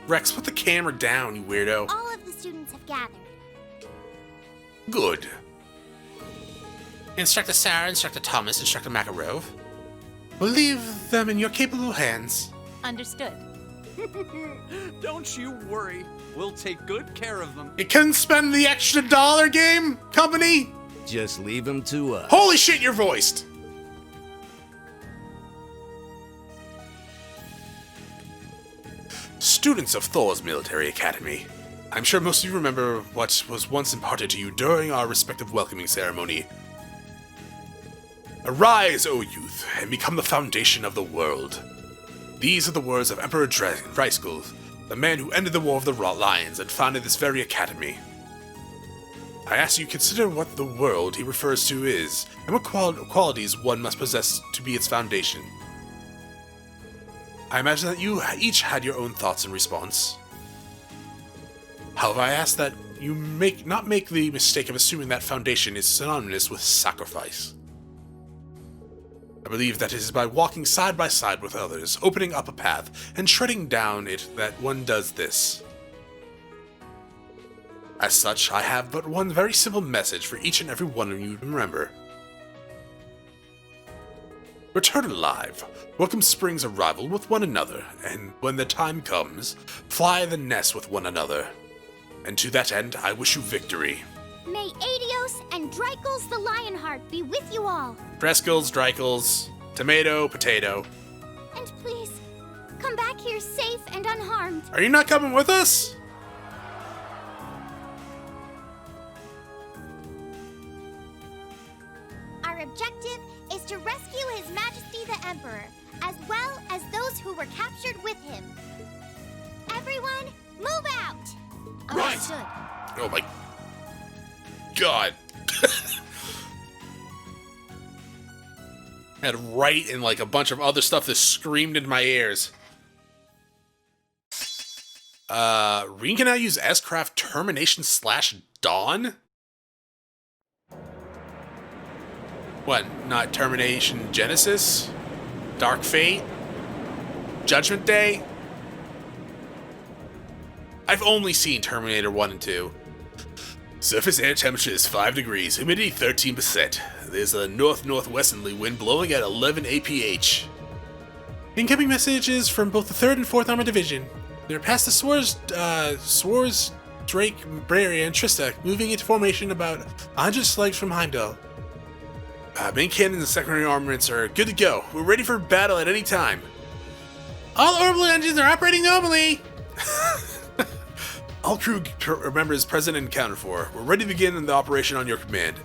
Rex, put the camera down, you weirdo. All of the students have gathered. Good. Instructor Sarah, Instructor Thomas, Instructor Makarov. We'll leave them in your capable hands. Understood. Don't you worry. We'll take good care of them. You couldn't spend the extra $1, game company? Just leave them to us. Holy shit, you're voiced! Students of Thor's Military Academy. I'm sure most of you remember what was once imparted to you during our respective welcoming ceremony. Arise, O youth, and become the foundation of the world. These are the words of Emperor Dreiskell, the man who ended the War of the Lions and founded this very academy. I ask you consider what the world he refers to is, and what qualities one must possess to be its foundation. I imagine that you each had your own thoughts in response. However, I ask that you not make the mistake of assuming that foundation is synonymous with sacrifice. I believe that it is by walking side by side with others, opening up a path, and treading down it that one does this. As such, I have but one very simple message for each and every one of you to remember. Return alive, welcome spring's arrival with one another, and when the time comes, fly the nest with one another. And to that end, I wish you victory. May Adios and Dreiskell's the Lionheart be with you all. Dreiskell's, tomato, potato. And please, come back here safe and unharmed. Are you not coming with us? Our objective is to rescue His Majesty the Emperor, as well as those who were captured with him. Everyone, move out! Right. Understood. Oh my God. Had right and like a bunch of other stuff that screamed into my ears. Rean can now use S-Craft Termination / Dawn? What, not Termination Genesis? Dark Fate? Judgment Day? I've only seen Terminator 1 and 2. Surface air temperature is 5 degrees, humidity 13%. There's a north-northwesterly wind blowing at 11 APH. Incoming messages from both the 3rd and 4th Armored Division. They're past the Swords, Drake, Brary, and Trista, moving into formation about 100 slugs from Heimdallr. Main cannons and secondary armaments are good to go. We're ready for battle at any time. All orbital engines are operating normally! All crew members present and accounted for. We're ready to begin the operation on your command.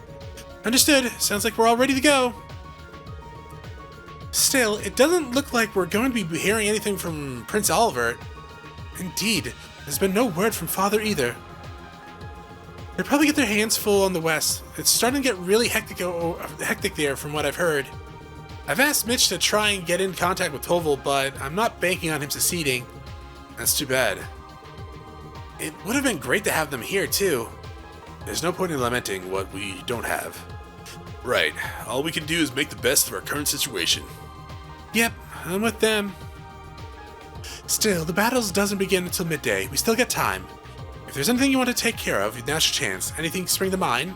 Understood. Sounds like we're all ready to go. Still, it doesn't look like we're going to be hearing anything from Prince Albert. Indeed, there's been no word from Father either. They'll probably get their hands full on the west. It's starting to get really hectic there from what I've heard. I've asked Mitch to try and get in contact with Toval, but I'm not banking on him succeeding. That's too bad. It would have been great to have them here, too. There's no point in lamenting what we don't have. Right. All we can do is make the best of our current situation. Yep, I'm with them. Still, the battles doesn't begin until midday. We still got time. If there's anything you want to take care of, now's your chance. Anything spring to mind?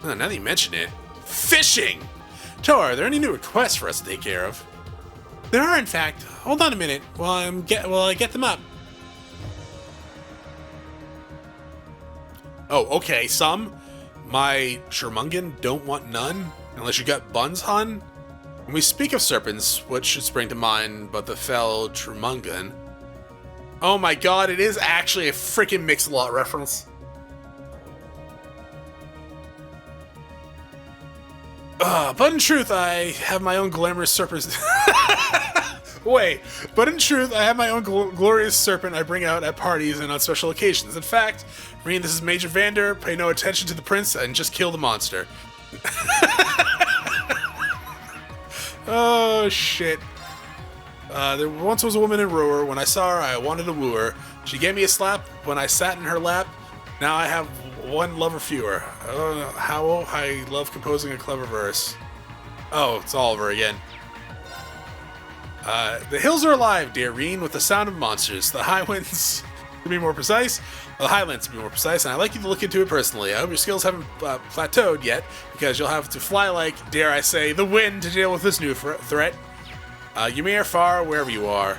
Oh, now that you mention it. Fishing! Tor, are there any new requests for us to take care of? There are, in fact. Hold on a minute while I get them up. Oh, okay, some. My Shermungan don't want none, unless you got buns, hun. When we speak of serpents, what should spring to mind but the fell Shermungan? Oh my god, it is actually a freaking Mix-a-Lot reference. But in truth, I have my own glamorous serpent. Wait, but in truth, I have my own glorious serpent I bring out at parties and on special occasions. In fact, Rean, this is Major Vander. Pay no attention to the prince and just kill the monster. Oh, shit. There once was a woman in Rower. When I saw her, I wanted to woo her. She gave me a slap when I sat in her lap. Now I have one lover fewer. How I love composing a clever verse. Oh, it's Oliver again. The hills are alive, dear Rean, with the sound of monsters. The Highlands, to be more precise. The Highlands, to be more precise, and I'd like you to look into it personally. I hope your skills haven't plateaued yet, because you'll have to fly like, dare I say, the wind to deal with this new threat. Ymir far, wherever you are.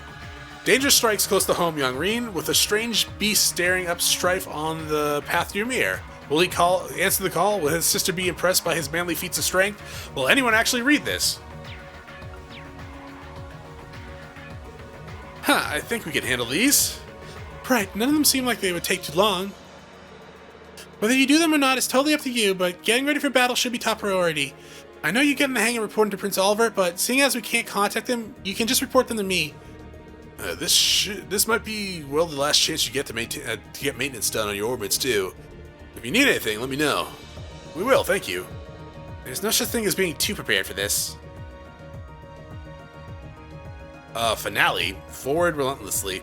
Danger strikes close to home, young Rean, with a strange beast staring up strife on the path to Ymir. Will he answer the call? Will his sister be impressed by his manly feats of strength? Will anyone actually read this? Huh, I think we can handle these. Right, none of them seem like they would take too long. Whether you do them or not is totally up to you, but getting ready for battle should be top priority. I know you get in the hang of reporting to Prince Albert, but seeing as we can't contact them, you can just report them to me. This might be, well, the last chance you get to get maintenance done on your orbits, too. If you need anything, let me know. We will, thank you. There's no such thing as being too prepared for this. Finale. Forward relentlessly.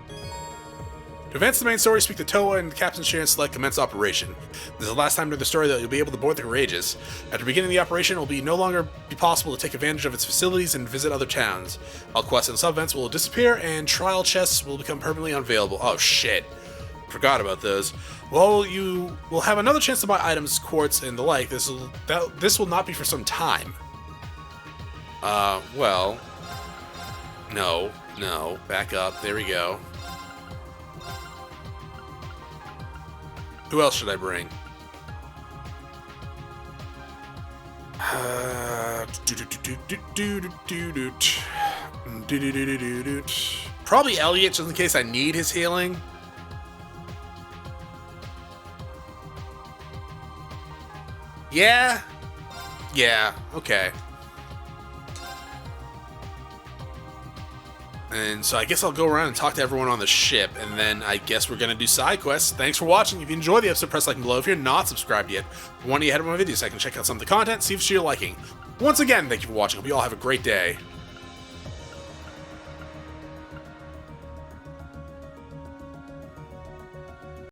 To advance the main story, speak to Toa and Captain Sharon select commence operation. This is the last time during the story that you'll be able to board the Courageous. After beginning the operation, it will no longer be possible to take advantage of its facilities and visit other towns. All quests and sub-events will disappear, and trial chests will become permanently unavailable. Oh shit. Forgot about those. Well, you will have another chance to buy items, quartz, and the like. This will not be for some time. Well... No. Back up. There we go. Who else should I bring? Probably Elliot, just in case I need his healing. Yeah, okay. And so I guess I'll go around and talk to everyone on the ship, and then I guess we're going to do side quests. Thanks for watching. If you enjoyed the episode, press like and below. If you're not subscribed yet, want to get ahead of my videos so I can check out some of the content, see if it's to your liking. Once again, thank you for watching. Hope you all have a great day.